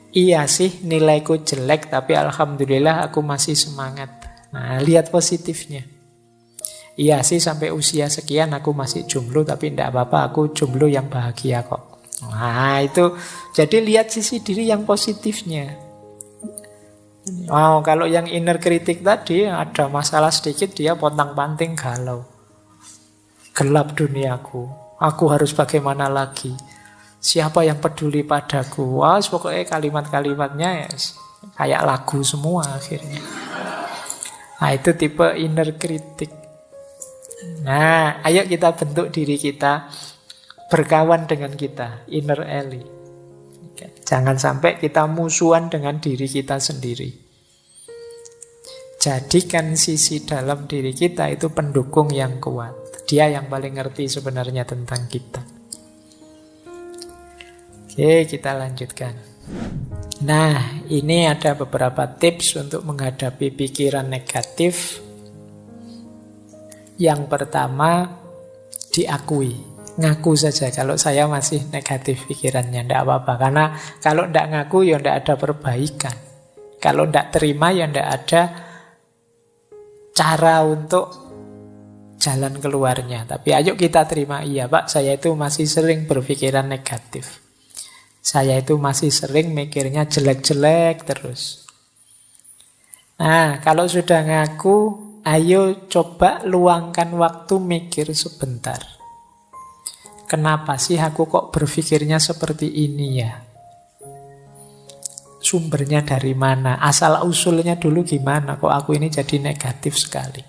Iya sih nilaiku jelek, tapi alhamdulillah aku masih semangat. Nah, lihat positifnya. Iya sih sampai usia sekian aku masih jomblo, tapi tidak apa-apa, aku jomblo yang bahagia kok. Nah itu, jadi lihat sisi diri yang positifnya. Wow, kalau yang inner kritik tadi ada masalah sedikit dia pontang-panting galau. Gelap duniaku, aku harus bagaimana lagi? Siapa yang peduli padaku? Wah, pokoknya kalimat-kalimatnya ya, kayak lagu semua akhirnya. Nah itu tipe inner kritik. Nah, ayo kita bentuk diri kita berkawan dengan kita, inner ally. Jangan sampai kita musuhan dengan diri kita sendiri. Jadikan sisi dalam diri kita itu pendukung yang kuat. Dia yang paling ngerti sebenarnya tentang kita. Oke, kita lanjutkan. Nah, ini ada beberapa tips untuk menghadapi pikiran negatif. Yang pertama, diakui. Ngaku saja kalau saya masih negatif pikirannya, tidak apa-apa. Karena kalau tidak ngaku ya tidak ada perbaikan. Kalau tidak terima ya tidak ada cara untuk jalan keluarnya. Tapi ayo kita terima, iya Pak, saya itu masih sering berpikiran negatif. Saya itu masih sering mikirnya jelek-jelek terus. Nah, kalau sudah ngaku, ayo coba luangkan waktu mikir sebentar. Kenapa sih aku kok berpikirnya seperti ini ya? Sumbernya dari mana? Asal-usulnya dulu gimana? Kok aku ini jadi negatif sekali?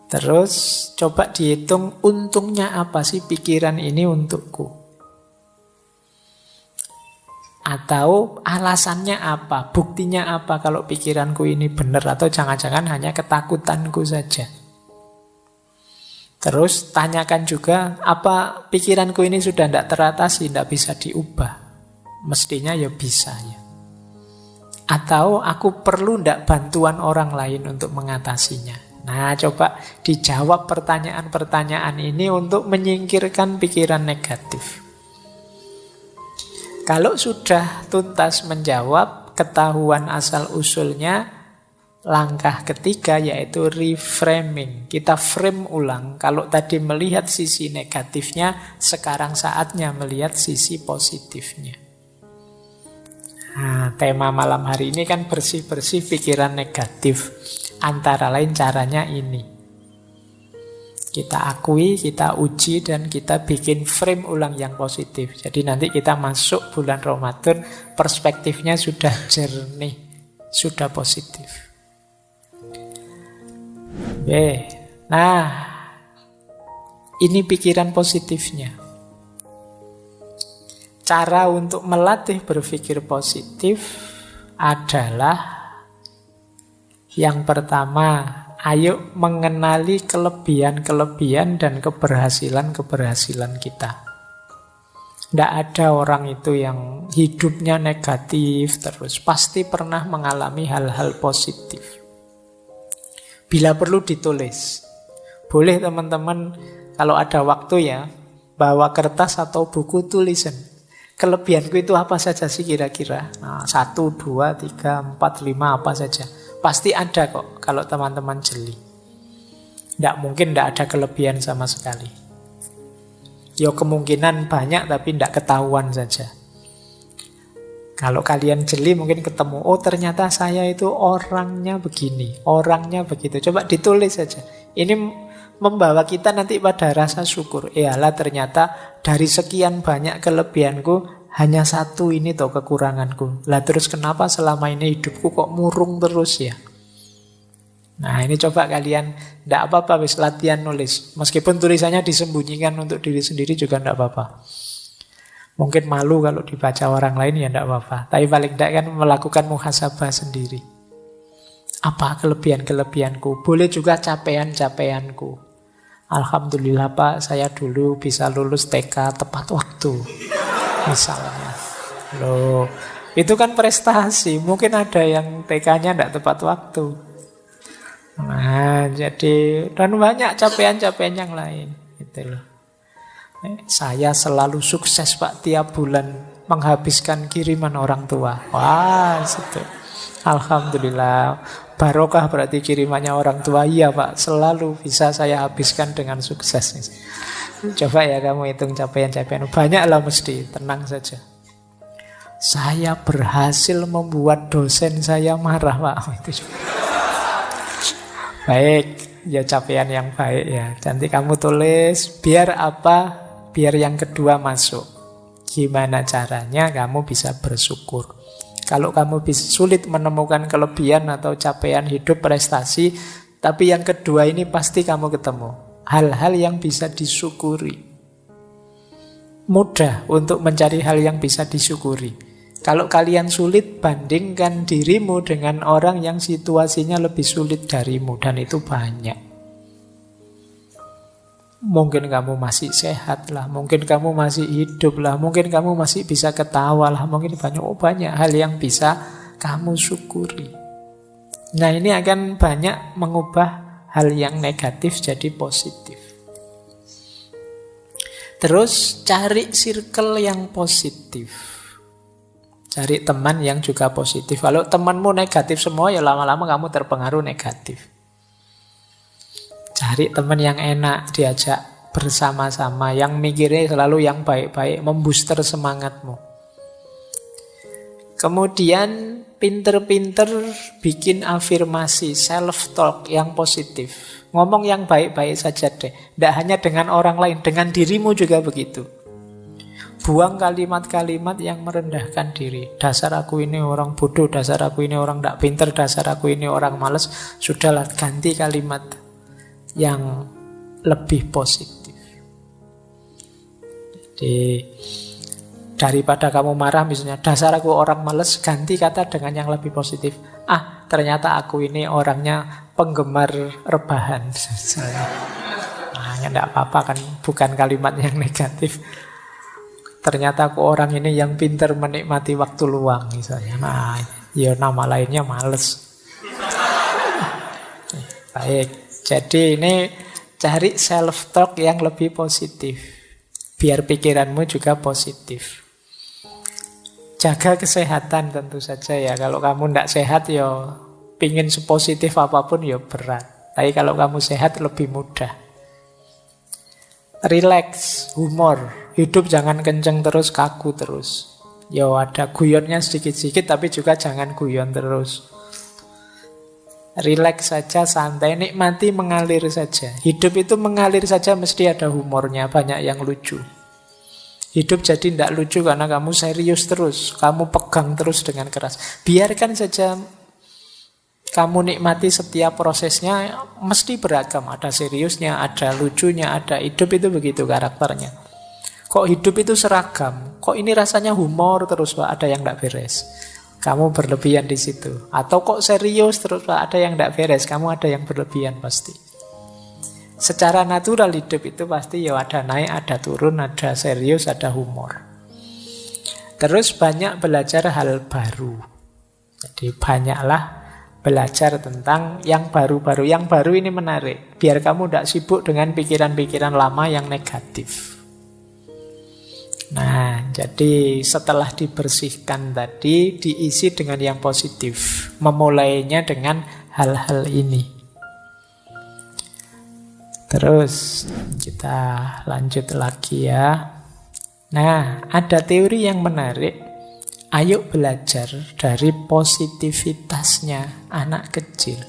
Terus coba dihitung untungnya apa sih pikiran ini untukku? Atau alasannya apa? Buktinya apa kalau pikiranku ini benar? Atau jangan-jangan hanya ketakutanku saja? Terus tanyakan juga, apa pikiranku ini sudah tidak teratasi, tidak bisa diubah? Mestinya ya bisa ya. Atau aku perlu tidak bantuan orang lain untuk mengatasinya? Nah, coba dijawab pertanyaan-pertanyaan ini untuk menyingkirkan pikiran negatif. Kalau sudah tuntas menjawab, ketahuan asal-usulnya, langkah ketiga yaitu reframing. Kita frame ulang. Kalau tadi melihat sisi negatifnya, sekarang saatnya melihat sisi positifnya. Nah, tema malam hari ini kan bersih-bersih pikiran negatif. Antara lain caranya ini. Kita akui, kita uji, dan kita bikin frame ulang yang positif. Jadi nanti kita masuk bulan Ramadan, perspektifnya sudah jernih, sudah positif. Oke, nah ini pikiran positifnya. Cara untuk melatih berpikir positif adalah yang pertama, ayo mengenali kelebihan-kelebihan dan keberhasilan-keberhasilan kita. Tidak ada orang itu yang hidupnya negatif terus. Pasti pernah mengalami hal-hal positif. Bila perlu ditulis. Boleh teman-teman kalau ada waktu ya, bawa kertas atau buku tulisan. Kelebihanku itu apa saja sih kira-kira? Nah, 1, 2, 3, 4, 5 apa saja. Pasti ada kok kalau teman-teman jeli. Tidak mungkin tidak ada kelebihan sama sekali. Ya kemungkinan banyak tapi tidak ketahuan saja. Kalau kalian jeli mungkin ketemu, oh ternyata saya itu orangnya begini, orangnya begitu. Coba ditulis saja. Ini membawa kita nanti pada rasa syukur. Iyalah ternyata dari sekian banyak kelebihanku, hanya satu ini toh kekuranganku. Lah terus kenapa selama ini hidupku kok murung terus ya? Nah ini coba kalian, tidak apa-apa wis latihan nulis. Meskipun tulisannya disembunyikan untuk diri sendiri juga tidak apa-apa. Mungkin malu kalau dibaca orang lain ya tidak apa-apa. Tapi paling tidak kan melakukan muhasabah sendiri. Apa kelebihan-kelebihanku? Boleh juga capaian-capaianku. Alhamdulillah Pak, saya dulu bisa lulus TK tepat waktu. Misalnya, loh, itu kan prestasi. Mungkin ada yang TK-nya tidak tepat waktu. Nah, jadi dan banyak capaian-capaian yang lain. Gitu loh. Saya selalu sukses Pak, tiap bulan menghabiskan kiriman orang tua. Wah, situ. Alhamdulillah. Barokah berarti kirimannya orang tua. Iya Pak, selalu bisa saya habiskan dengan sukses. Coba ya kamu hitung capaian-capaian. Banyaklah mesti, tenang saja. Saya berhasil membuat dosen saya marah Pak. Itu juga. Baik, ya capaian yang baik ya. Nanti kamu tulis, biar apa? Biar yang kedua masuk. Gimana caranya kamu bisa bersyukur. Kalau kamu bisa sulit menemukan kelebihan atau capaian hidup, prestasi, tapi yang kedua ini pasti kamu ketemu. Hal-hal yang bisa disyukuri. Mudah untuk mencari hal yang bisa disyukuri. Kalau kalian sulit, bandingkan dirimu dengan orang yang situasinya lebih sulit darimu. Dan itu banyak. Mungkin kamu masih sehat lah. Mungkin kamu masih hidup lah. Mungkin kamu masih bisa ketawa lah. Mungkin banyak hal yang bisa kamu syukuri. Nah ini akan banyak mengubah hal yang negatif jadi positif. Terus cari circle yang positif. Cari teman yang juga positif. Kalau temanmu negatif semua, ya lama-lama kamu terpengaruh negatif. Cari teman yang enak, diajak bersama-sama, yang mikirnya selalu yang baik-baik, membooster semangatmu. Kemudian pinter-pinter bikin afirmasi, self-talk yang positif. Ngomong yang baik-baik saja deh. Tidak hanya dengan orang lain, dengan dirimu juga begitu. Buang kalimat-kalimat yang merendahkan diri. Dasar aku ini orang bodoh, dasar aku ini orang tidak pinter, dasar aku ini orang malas. Sudahlah, ganti kalimat yang lebih positif. Jadi daripada kamu marah misalnya, dasar aku orang males, ganti kata dengan yang lebih positif. Ah, ternyata aku ini orangnya penggemar rebahan. Nah, ya enggak apa-apa kan, bukan kalimat yang negatif. Ternyata aku orang ini yang pintar menikmati waktu luang misalnya. Nah, ya nama lainnya males. Baik, jadi ini cari self-talk yang lebih positif. Biar pikiranmu juga positif. Jaga kesehatan tentu saja ya. Kalau kamu tidak sehat ya pingin sepositif apapun ya berat. Tapi kalau kamu sehat lebih mudah. Relax, humor. Hidup jangan kenceng terus, kaku terus. Ya ada guyonnya sedikit-sedikit tapi juga jangan guyon terus. Relax saja, santai, nikmati, mengalir saja. Hidup itu mengalir saja, mesti ada humornya, banyak yang lucu. Hidup jadi tidak lucu karena kamu serius terus, kamu pegang terus dengan keras. Biarkan saja kamu nikmati setiap prosesnya, mesti beragam. Ada seriusnya, ada lucunya, ada. Hidup itu begitu karakternya. Kok hidup itu seragam? Kok ini rasanya humor terus, Pak? Ada yang tidak beres. Kamu berlebihan di situ. Atau kok serius terus, Pak? Ada yang tidak beres. Kamu ada yang berlebihan pasti. Secara natural hidup itu pasti ya ada naik, ada turun, ada serius, ada humor. Terus banyak belajar hal baru. Jadi banyaklah belajar tentang yang baru-baru. Yang baru ini menarik. Biar kamu tidak sibuk dengan pikiran-pikiran lama yang negatif. Nah, jadi setelah dibersihkan tadi, diisi dengan yang positif. Memulainya dengan hal-hal ini. Terus kita lanjut lagi ya. Nah, ada teori yang menarik. Ayo belajar dari positivitasnya anak kecil.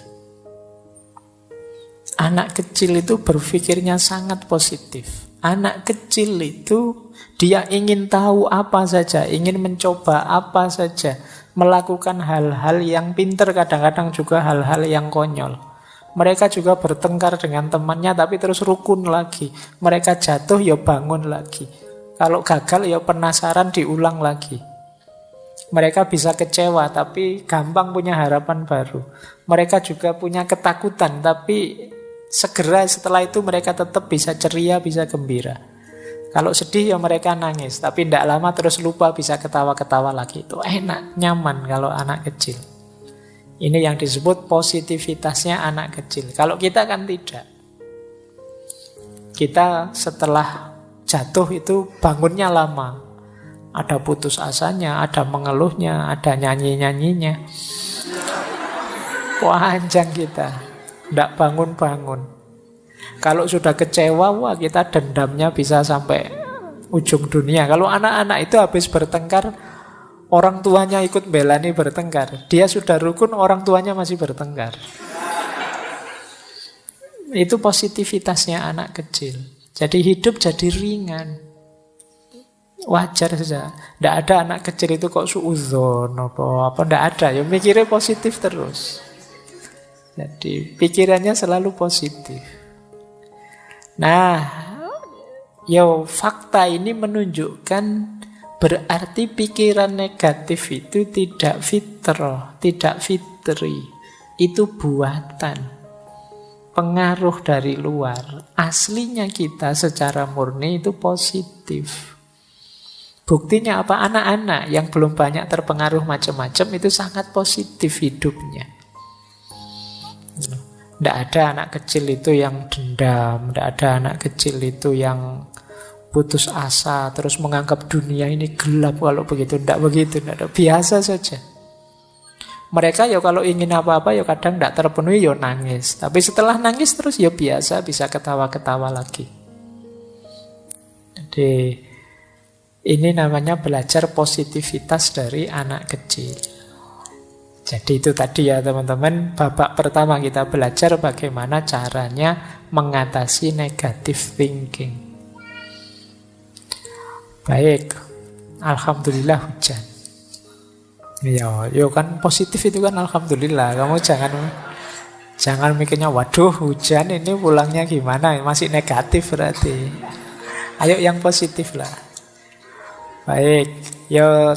Anak kecil itu berpikirnya sangat positif. Anak kecil itu dia ingin tahu apa saja, ingin mencoba apa saja, melakukan hal-hal yang pintar, kadang-kadang juga hal-hal yang konyol. Mereka juga bertengkar dengan temannya tapi terus rukun lagi. Mereka jatuh ya bangun lagi. Kalau gagal ya penasaran diulang lagi. Mereka bisa kecewa tapi gampang punya harapan baru. Mereka juga punya ketakutan tapi segera setelah itu mereka tetap bisa ceria, bisa gembira. Kalau sedih ya mereka nangis, tapi tidak lama terus lupa, bisa ketawa-ketawa lagi. Itu enak, nyaman kalau anak kecil. Ini yang disebut positivitasnya anak kecil. Kalau kita kan tidak. Kita setelah jatuh itu bangunnya lama. Ada putus asanya, ada mengeluhnya, ada nyanyi-nyanyinya. Panjang kita. Tidak bangun-bangun. Kalau sudah kecewa, wah kita dendamnya bisa sampai ujung dunia. Kalau anak-anak itu habis bertengkar, orang tuanya ikut belani bertengkar. Dia sudah rukun, orang tuanya masih bertengkar. Itu positivitasnya anak kecil. Jadi hidup jadi ringan. Wajar saja. Tidak ada anak kecil itu kok suudzon apa tidak ada. Ya mikirnya positif terus. Jadi pikirannya selalu positif. Nah, fakta ini menunjukkan berarti pikiran negatif itu tidak fitrah, tidak fitri. Itu buatan, pengaruh dari luar. Aslinya kita secara murni itu positif. Buktinya apa? Anak-anak yang belum banyak terpengaruh macam-macam itu sangat positif hidupnya. Tidak ada anak kecil itu yang dendam, tidak ada anak kecil itu yang putus asa, terus menganggap dunia ini gelap kalau begitu. Tidak begitu, tidak ada. Biasa saja. Mereka ya kalau ingin apa-apa ya kadang tidak terpenuhi ya nangis. Tapi setelah nangis terus ya biasa, bisa ketawa-ketawa lagi. Jadi ini namanya belajar positivitas dari anak kecil. Jadi itu tadi ya teman-teman, babak pertama kita belajar bagaimana caranya mengatasi negative thinking. Baik, alhamdulillah hujan. Yo kan positif itu kan alhamdulillah. Kamu jangan mikirnya waduh hujan ini pulangnya gimana, masih negatif berarti. Ayo yang positif lah. Baik,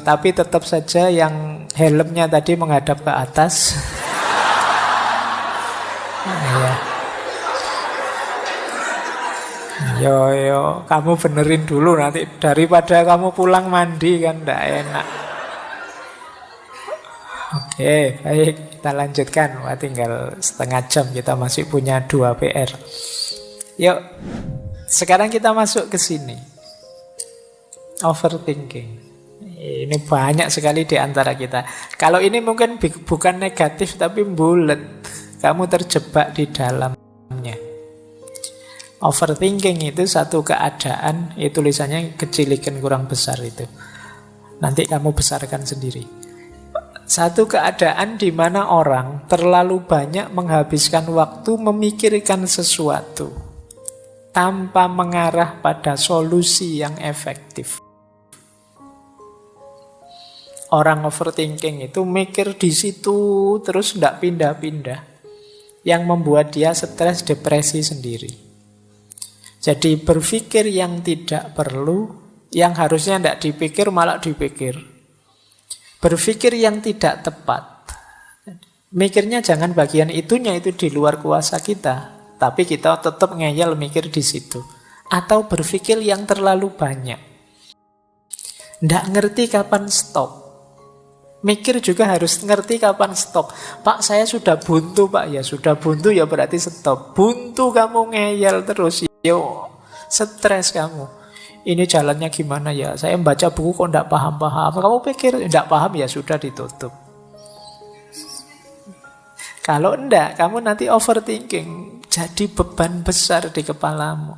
tapi tetap saja yang helmnya tadi menghadap ke atas. Kamu benerin dulu nanti daripada kamu pulang mandi kan tidak enak. Oke, baik, kita lanjutkan. Wah, tinggal setengah jam, kita masih punya 2 PR. Yuk, sekarang kita masuk ke sini. Overthinking. Ini banyak sekali di antara kita. Kalau ini mungkin bukan negatif tapi bulat. Kamu terjebak di dalamnya. Overthinking itu satu keadaan, tulisannya kecilikan kurang besar itu. Nanti kamu besarkan sendiri. Satu keadaan di mana orang terlalu banyak menghabiskan waktu memikirkan sesuatu tanpa mengarah pada solusi yang efektif. Orang overthinking itu mikir di situ terus tidak pindah-pindah, yang membuat dia stres, depresi sendiri. Jadi berpikir yang tidak perlu, yang harusnya tidak dipikir malah dipikir. Berpikir yang tidak tepat. Mikirnya jangan bagian itunya, itu di luar kuasa kita. Tapi kita tetap ngeyel mikir di situ. Atau berpikir yang terlalu banyak. Nggak ngerti kapan stop. Mikir juga harus ngerti kapan stop. Pak, saya sudah buntu, Pak. Ya sudah buntu, ya berarti stop. Buntu kamu ngeyel terus. Yo, stres kamu. Ini jalannya gimana ya? Saya membaca buku kok tidak paham-paham. Kamu pikir tidak paham, ya sudah ditutup. Kalau enggak, kamu nanti overthinking. Jadi beban besar di kepalamu.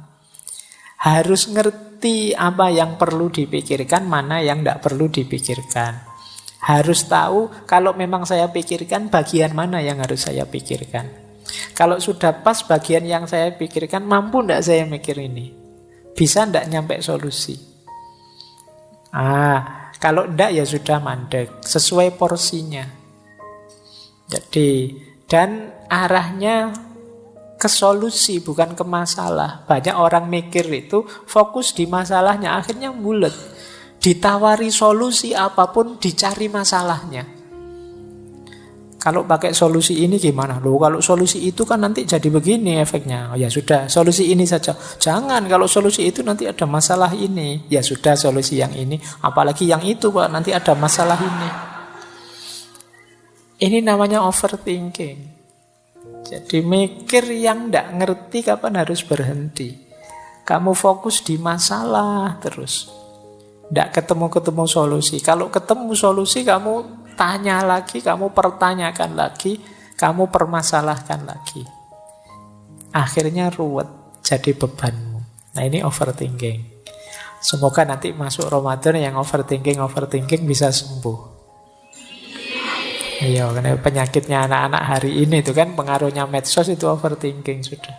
Harus ngerti apa yang perlu dipikirkan, mana yang tidak perlu dipikirkan. Harus tahu kalau memang saya pikirkan, bagian mana yang harus saya pikirkan. Kalau sudah pas bagian yang saya pikirkan, mampu tidak saya mikir ini? Bisa ndak nyampe solusi? Kalau ndak ya sudah mandek, sesuai porsinya. Jadi, dan arahnya ke solusi bukan ke masalah. Banyak orang mikir itu fokus di masalahnya, akhirnya bulet. Ditawari solusi apapun dicari masalahnya. Kalau pakai solusi ini gimana? Loh, kalau solusi itu kan nanti jadi begini efeknya. Ya sudah, solusi ini saja. Jangan, kalau solusi itu nanti ada masalah ini. Ya sudah, solusi yang ini. Apalagi yang itu, Pak, nanti ada masalah ini. Ini namanya overthinking. Jadi mikir yang tidak ngerti kapan harus berhenti. Kamu fokus di masalah terus. Tidak ketemu-ketemu solusi. Kalau ketemu solusi, kamu tanya lagi, kamu pertanyakan lagi, kamu permasalahkan lagi. Akhirnya ruwet, jadi bebanmu. Nah, ini overthinking. Semoga nanti masuk Ramadan yang overthinking bisa sembuh. Iya, karena penyakitnya anak-anak hari ini itu kan pengaruhnya medsos itu overthinking sudah.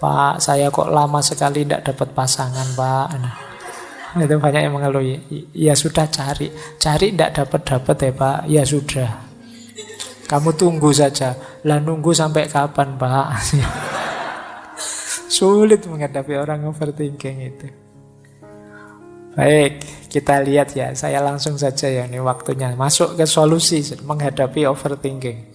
Pak, saya kok lama sekali tidak dapat pasangan, Pak. Nah, itu banyak yang mengeluh. Ya sudah, cari tidak dapat ya Pak. Ya sudah, kamu tunggu saja. Lah nunggu sampai kapan, Pak? Sulit menghadapi orang overthinking itu. Baik, kita lihat ya. Saya langsung saja ya, ini waktunya masuk ke solusi menghadapi overthinking.